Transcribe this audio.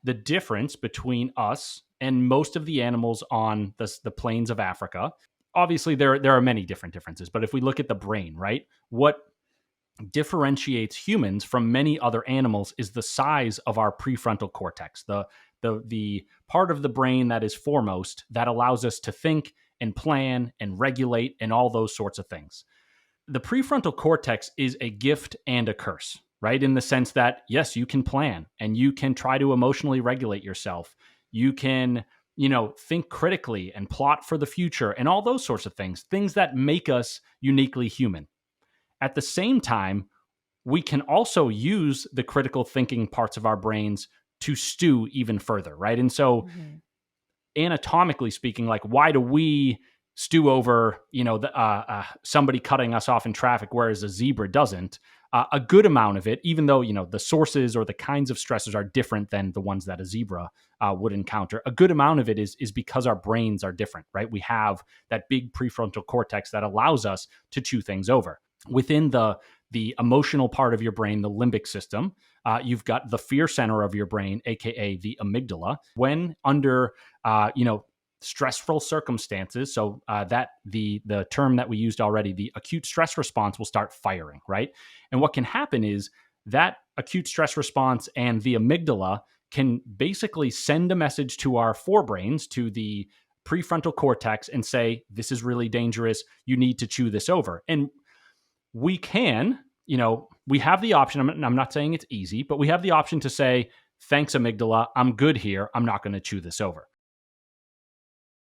the difference between us and most of the animals on the plains of Africa. Obviously, there are many different differences, but if we look at the brain, right, what differentiates humans from many other animals is the size of our prefrontal cortex, the part of the brain that is foremost that allows us to think and plan and regulate and all those sorts of things. The prefrontal cortex is a gift and a curse, right? In the sense that, yes, you can plan and you can try to emotionally regulate yourself. You can, think critically and plot for the future and all those sorts of things that make us uniquely human. At the same time, we can also use the critical thinking parts of our brains to stew even further, right? And so, anatomically speaking, like, why do we stew over, somebody cutting us off in traffic, whereas a zebra doesn't? A good amount of it, even though, the sources or the kinds of stressors are different than the ones that a zebra would encounter, a good amount of it is because our brains are different, right? We have that big prefrontal cortex that allows us to chew things over. Within the emotional part of your brain, the limbic system, you've got the fear center of your brain, aka the amygdala. When under stressful circumstances, so that the term that we used already, the acute stress response will start firing, right? And what can happen is that acute stress response and the amygdala can basically send a message to our forebrains, to the prefrontal cortex, and say, this is really dangerous. You need to chew this over. And we can, we have the option. I'm not saying it's easy, but we have the option to say, thanks, amygdala, I'm good here. I'm not going to chew this over.